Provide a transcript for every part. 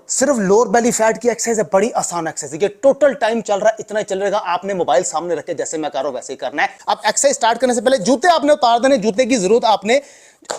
सिर्फ lower belly fat की exercise है, बड़ी आसान एक्सरसाइज है। टोटल टाइम चल रहा है इतना ही चलेगा, आपने मोबाइल सामने रखे जैसे मैं कर रहा हूं वैसे ही करना है। अब एक्सरसाइज स्टार्ट करने से पहले जूते आपने उतार देने, जूते की जरूरत आपने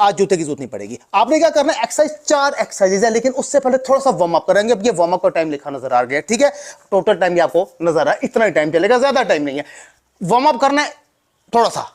आज जूते की जरूरत नहीं पड़ेगी। आपने क्या करना है, एक्सरसाइज 4 एक्सरसाइज है, लेकिन उससे पहले थोड़ा सा वार्म अप करेंगे। अब ये वार्म अप का टाइम लिखा नजर आ गया, ठीक है, टोटल टाइम भी आपको नजर आ रहा है, इतना ही टाइम चलेगा, ज्यादा टाइम नहीं है। वार्म अप करना है थोड़ा सा।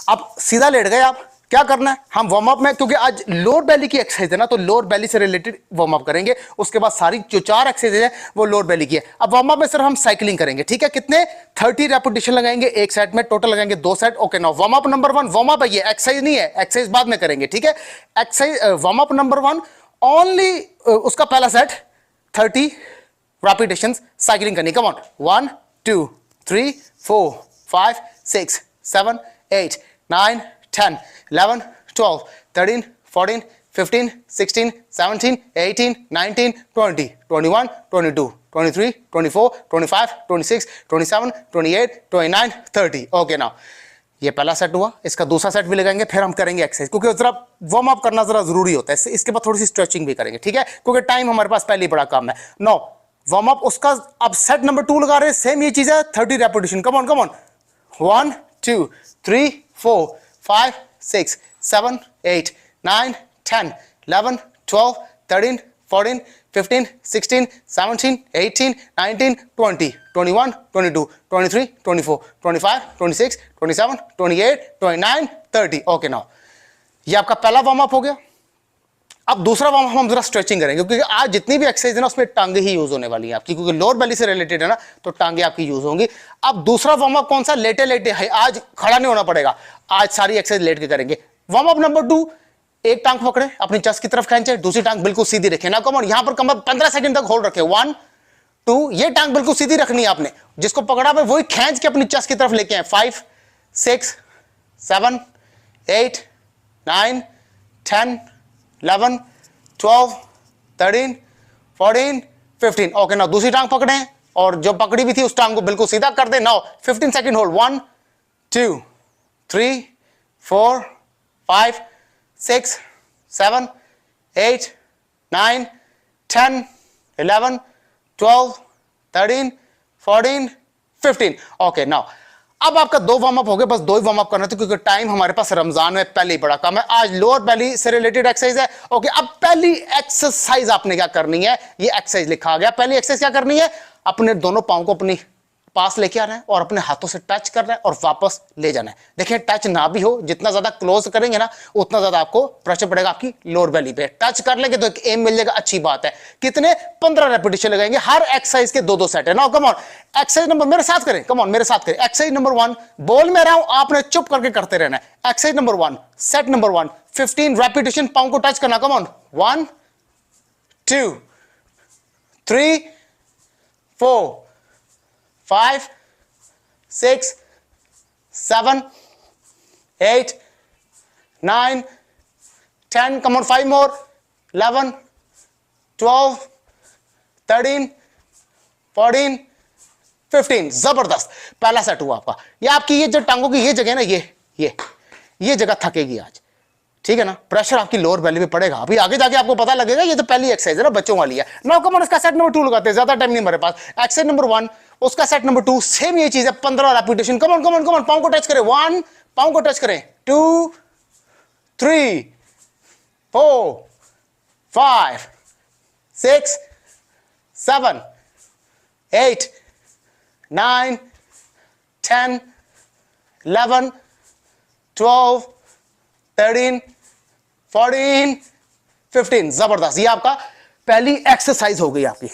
आप सीधा लेट गए, आप क्या करना है, हम वार्म अप में, क्योंकि आज लोअर बेली की एक्सरसाइज है ना, तो लोअर बेली से रिलेटेड वार्म अप करेंगे। उसके बाद सारी जो 4 एक्सरसाइज है वो लोअर बेली की है। अब वार्म अप में सिर्फ हम साइकिलिंग करेंगे, ठीक है, कितने 30 रेपिटेशन लगाएंगे एक सेट में, टोटल लगाएंगे 2 set. Okay now warm up number 1, warm up है ये, एक्सरसाइज नहीं है, एक्सरसाइज बाद में करेंगे, ठीक है। Exercise warm up number 1 only, उसका पहला सेट 30 रेपिटेशन साइकिलिंग करनी। Come on, 1 2 3 4 5 6 7 8 9 10 11 12 13 14 15 16 17 18 19 20 21 22 23 24 25 26 27 28 29 30। ओके नाउ ये पहला सेट हुआ, इसका दूसरा सेट भी लगाएंगे, फिर हम करेंगे एक्सरसाइज, क्योंकि जरा वार्म अप करना जरा जरूरी होता है। इसके बाद थोड़ी सी स्ट्रेचिंग भी करेंगे, ठीक है, क्योंकि टाइम हमारे पास पहले ही बड़ा कम है। नो वार्म अप उसका, अब सेट नंबर 2 लगा रहे हैं, सेम ये चीज है, 30 repetition. Come on 1 2 3 4 5 6 7 8 9 10 11 12 13 14 15 16 17 18 19 20 21 22 23 24 25 26 27 28 29 30। Okay now ये आपका पहला वार्म अप हो गया। अब दूसरा वार्म अप हम जरा स्ट्रेचिंग करेंगे, क्योंकि आज जितनी भी एक्सरसाइज है ना उसमें टांगे ही यूज होने वाली है आपकी, क्योंकि लोअर बेली से रिलेटेड है ना, तो टांगे आपकी यूज होंगी। अब दूसरा वार्म अप कौन सा, लेटे लेटे है, आज खड़ा नहीं होना पड़ेगा, आज सारी एक्सरसाइज लेट के करेंगे। वार्म अप नंबर 2, एक टांग पकड़े, अपनी चेस्ट की तरफ खींचे, दूसरी टांग बिल्कुल सीधी रखे ना। कम ऑन, यहां पर कमर 15 सेकंड तक होल्ड रखे, 1 2, ये टांग बिल्कुल सीधी रखनी है आपने, जिसको पकड़ा है वही खींच के अपनी चेस्ट की तरफ लेके आए, 5 6 7 8 9 10 11 12 13 14 15। ओके नाउ दूसरी टांग पकड़े और जो पकड़ी भी थी उस टांग को बिल्कुल सीधा कर दे। Now 15 second hold, 1 2 3 4 5 6 7 8 9 10 11 12 13 14 15। Okay now अब आपका 2 वार्म अप हो गए, बस 2 ही वार्म अप करना था, क्योंकि टाइम हमारे पास रमजान में पहले ही बड़ा कम है। आज लोअर बेली से रिलेटेड एक्सरसाइज है। ओके, अब पहली एक्सरसाइज आपने क्या करनी है, ये एक्सरसाइज लिखा गया, पहली एक्सरसाइज क्या करनी है, अपने दोनों पांव को अपनी पास लेके आना है और अपने हाथों से टच करना है और वापस ले जाना है। देखिए टच ना भी हो, जितना ज्यादा क्लोज करेंगे ना उतना ज्यादा आपको प्रेशर पड़ेगा आपकी लोअर बेली पे। टच कर लेंगे तो एक एम मिल जाएगा, अच्छी बात है। कितने 15 रेपिटेशन लगाएंगे, हर एक्सरसाइज के 2-2 सेट है ना। कम ऑन, एक्सरसाइज नंबर मेरे साथ करें, कम ऑन मेरे साथ करें। एक्सरसाइज नंबर 1 बोल में रहा हूं, आपने चुप करके करते रहना है। Exercise number 1, set number 1, 15 repetition, पांव को टच करना। Come on, 1 2 3 4 5 6 7 8 9 10, come on, 5 more, 11 12 13 14 15। जबरदस्त, पहला सेट हुआ आपका। ये आपकी ये जो टांगों की ये जगह है ना, ये जगह थकेगी आज, ठीक है ना। प्रेशर आपकी लोअर बेली पे पड़ेगा, अभी आगे जाके आपको पता लगेगा। ये तो पहली एक्सरसाइज है ना, बच्चों वाली है। नाउ कम ऑन, इसका सेट नंबर 2 लगाते हैं, ज्यादा टाइम नहीं हमारे पास। एक्सरसाइज नंबर 1, उसका सेट नंबर 2, सेम ये चीज है, 15 repetition. Come on come on come on, पांव को टच करें, 1, पांव को टच करें, 2 3 4 5 6 7 8 9 10 11 12 13 14 15। जबरदस्त, ये आपका पहली एक्सरसाइज हो गई आपकी।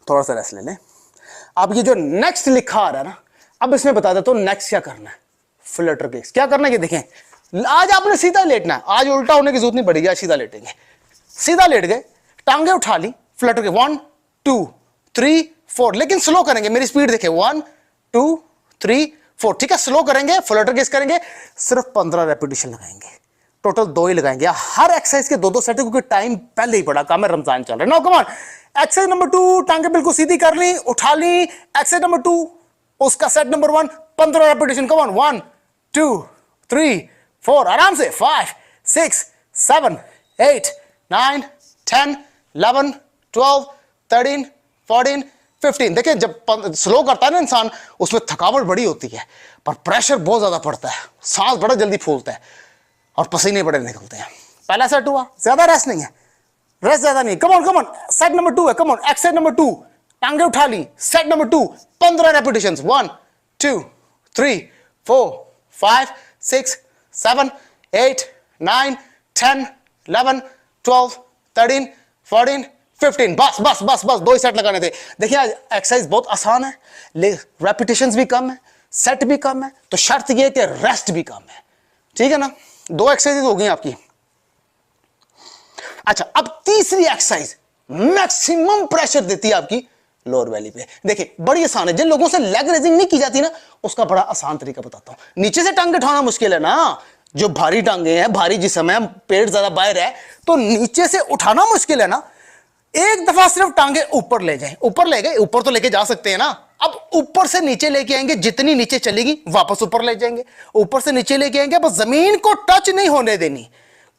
थोड़ा सा रेस्ट ले लें। अब ये जो नेक्स्ट लिखा आ रहा है ना, अब इसमें बता देता हूं नेक्स्ट क्या करना है। फ्लटर किक्स क्या करना है, ये देखें। आज आपने सीधा लेटना है, आज उल्टा होने की जरूरत नहीं पड़ेगी, आज सीधा लेटेंगे। सीधा लेट गए, टांगे उठा ली, फ्लटर के 1 2 3 4, लेकिन स्लो करेंगे, मेरी स्पीड देखें, 1 2 3 4, ठीक है। स्लो करेंगे, फ्लटर किक्स करेंगे, सिर्फ 15 रेपिटेशन लगाएंगे, टोटल 2 ही लगाएंगे। हर एक्सरसाइज के 2-2 सेट, क्योंकि टाइम पहले ही बड़ा कम है, रमजान चल रहा है। Now come on, exercise number 2, टांगे बिल्कुल सीधी कर ली, उठा ली। एक्सरसाइज नंबर 2, उसका set number 1, 15 repetition. Come on, 1 2 3 4, आराम से, 5 6 7 8 9 10 11, 12, 13, 14, 15। देखिए जब स्लो करता है ना इंसान, उसमें थकावट बड़ी होती है, पर प्रेशर बहुत ज्यादा पड़ता है, सांस बड़ा जल्दी फूलता है और पसीने बड़े निकलते हैं। पहला सेट हुआ, ज्यादा रेस्ट नहीं है, रेस्ट ज्यादा नहीं। कम ऑन सेट नंबर 2 है, कम ऑन एक्सरसाइज नंबर 2, टांगे उठा ली, सेट नंबर 2, 15 रेपिटेशंस, 1 2 3 4 5 6 7 8 9 10 11 12 13 14 15। बस बस बस बस 2 ही सेट लगाने थे। देखिए आज एक्सरसाइज बहुत आसान है, रेपिटेशंस भी कम है, सेट भी कम है, तो शर्त यह कि रेस्ट भी कम है, ठीक है ना। 2 एक्सरसाइज हो गई आपकी। अच्छा, अब तीसरी एक्सरसाइज मैक्सिमम प्रेशर देती है आपकी लोअर वैली पे। देखिए बड़ी आसान है, जिन लोगों से लेग रेजिंग नहीं की जाती ना, उसका बड़ा आसान तरीका बताता हूं। नीचे से टांगे उठाना मुश्किल है ना, जो भारी टांगे हैं, भारी जिस्म है, पेट ज्यादा बाहर है, तो नीचे से उठाना मुश्किल है ना। एक दफा सिर्फ टांगे ऊपर ले जाएं, ऊपर ले गए, ऊपर तो लेके जा सकते हैं ना। अब ऊपर से नीचे लेके आएंगे, जितनी नीचे चलेगी वापस ऊपर ले जाएंगे, ऊपर से नीचे लेके आएंगे, बस जमीन को टच नहीं होने देनी,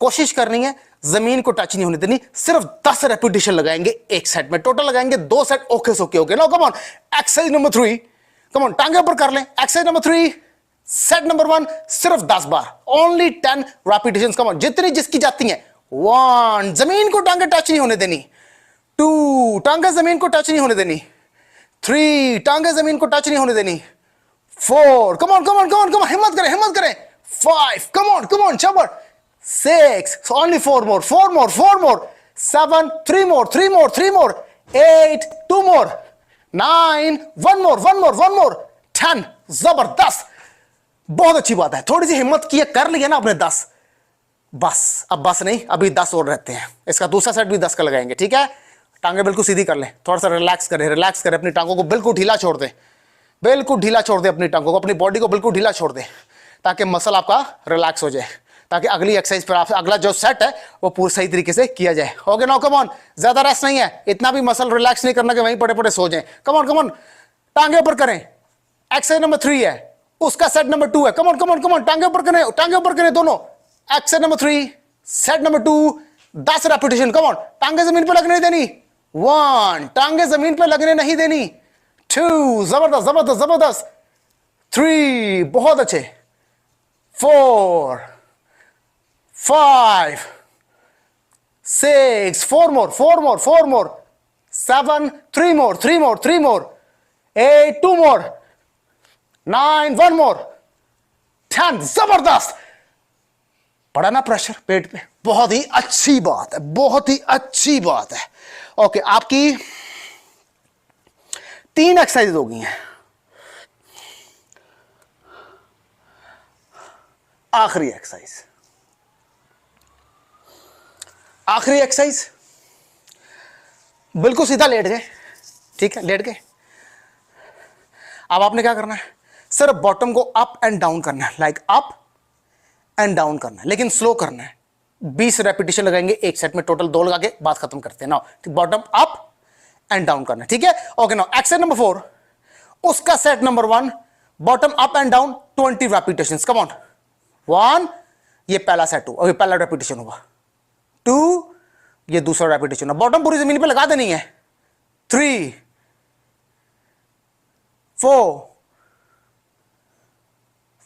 कोशिश करनी है जमीन को टच नहीं होने देनी। सिर्फ 10 रेपिटेशन लगाएंगे एक सेट में, टोटल लगाएंगे 2 set. Okay okay okay, now come on exercise number 3, come on टांगे ऊपर कर लें। एक्सरसाइज नंबर 3, सेट नंबर 1, सिर्फ 10 बार, ओनली 10 रेपिटेशंस, कम ऑन, जितनी जिसकी जाती हैं। 1, जमीन को टांगे टच नहीं होने देनी। 2, टांगे जमीन को टच नहीं होने देनी। 3, टांगे जमीन को टच नहीं होने देनी। 4, come on come on come on come on, हिम्मत करें हिम्मत करें। 5, कम ऑन शाबाश। 6, only 4 more, 4 more, 4 more. 7, 3 more, 3 more, 3 more. 8, 2 more. 9, 1 more, 1 more, 1 more. 10, जबरदस्त, बहुत अच्छी बात है। थोड़ी सी हिम्मत की कर लिया ना आपने 10, बस अब बस नहीं, अभी 10 और रहते हैं। इसका दूसरा सेट भी 10 का लगाएंगे, ठीक है। टांगे बिल्कुल सीधी कर लें, थोड़ा सा रिलैक्स करें, अपनी टांगों को बिल्कुल ढीला छोड़ दें, बिल्कुल ढीला छोड़ दें अपनी टांगों को, अपनी बॉडी को बिल्कुल ढीला छोड़ दें, ताकि मसल आपका रिलैक्स हो जाए, ताकि अगली एक्सरसाइज पर आप अगला जो सेट है वो पूरी सही तरीके से किया जाए। ओके नाउ कम ऑन, ज्यादा रेस्ट नहीं है, इतना भी मसल रिलैक्स नहीं करना कि वहीं पड़े पड़े सो जाएं। कम ऑन, टांगे ऊपर करें। एक्सरसाइज नंबर 3 है, उसका सेट नंबर 2 है। कम ऑन, टांगे ऊपर करें दोनों। Exercise number 3, set number 2, 10 repetition. Come on, टांगे जमीन पर लगने नहीं देनी। 1, टांगे जमीन पर लगने नहीं देनी। 2, जबरदस्त जबरदस्त जबरदस्त। 3, बहुत अच्छे। 4, 5, 6, 4 more, 4 more, 4 more. 7, 3 more, 3 more, 3 more. 8, 2 more. 9, 1 more. 10, जबरदस्त। पड़ा ना प्रेशर पेट पे, बहुत ही अच्छी बात है, बहुत ही अच्छी बात है। ओके, आपकी 3 एक्सरसाइज हो गई हैं। आखिरी एक्सरसाइज, बिल्कुल सीधा लेट गए, ठीक है, लेट गए। अब आपने क्या करना है, सिर्फ बॉटम को अप एंड डाउन करना है, लाइक अप एंड डाउन करना है, लेकिन स्लो करना है। 20 रेपिटेशन लगाएंगे एक सेट में, टोटल 2 लगा के बात खत्म करते हैं। Now bottom up and down करना है, ठीक है। ओके नाउ एक्सरसाइज नंबर 4, उसका set number 1, bottom up and down 20 repetitions. Come on, 1, ये पहला सेट हुआ, ये पहला रेपिटेशन हुआ। 2, ये दूसरा रेपिटेशन, बॉटम पूरी जमीन पे लगा देनी है। 3, 4,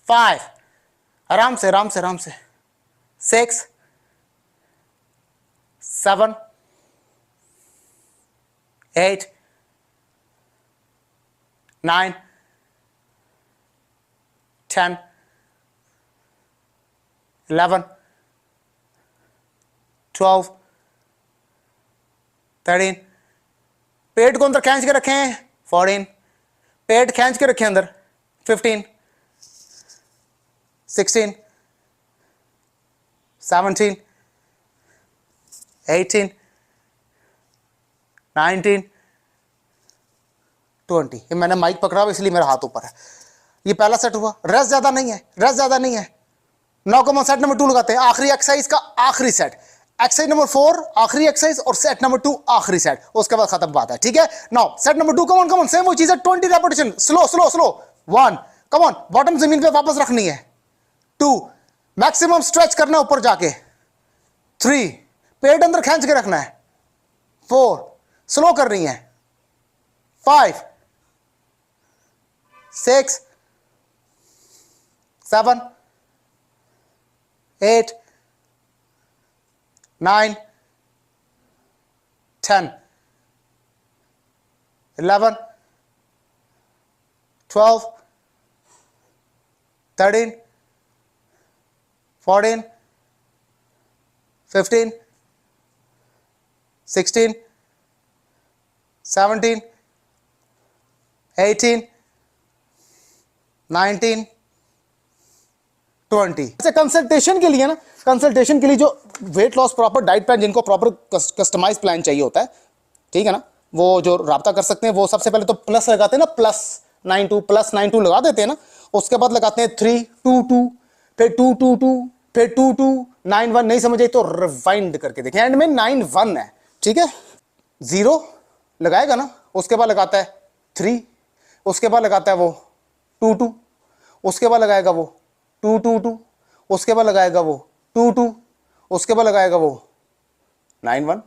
5, आराम से 6, 7, 8, 9, 10, 11, 12, 13, पेट को अंदर खींच के रखें। 14, पेट खींच के रखें अंदर। 15, 16, 17, 18, 19, 20। ये मैंने माइक पकड़ा हुआ इसलिए मेरा हाथ ऊपर है। ये पहला सेट हुआ, रेस्ट ज्यादा नहीं है। Now come on, set number 2 लगाते हैं, आखिरी एक्सरसाइज का आखिरी सेट। एक्सरसाइज नंबर 4 आखिरी एक्सरसाइज और सेट नंबर 2 आखिरी सेट, उसके बाद खत्म बात है, ठीक है। Now set number 2, come on, same वो चीज है, 20 repetition, slow. 1, come on, bottom जमीन पे वापस रखनी है। 2, मैक्सिमम स्ट्रेच करना है ऊपर जाके। 3, पेट अंदर खींच के रखना है। 4, स्लो कर रही हैं, 5, 6, 7, 8, 9, 10, 11, 12, 13, 14, 15, 16, 17, 18, 19, 20। ऐसे कंसल्टेशन के लिए ना, कंसल्टेशन के लिए जो weight loss proper diet plan, जिनको प्रॉपर कस्टमाइज प्लान चाहिए होता है, ठीक है ना, वो जो राब्ता कर सकते हैं। वो सबसे पहले तो प्लस लगाते हैं ना, +92 लगा देते हैं ना। उसके बाद लगाते हैं 322, फिर 222, फिर 2291। नहीं समझे तो रिवाइंड करके देखें, एंड में 91 है, ठीक है। 0 लगाएगा ना, उसके बाद लगाता है 3, उसके बाद लगाता है वो 22, उसके बाद लगाएगा वो 222, उसके बाद लगाएगा वो 22, उसके बाद लगाएगा वो 91।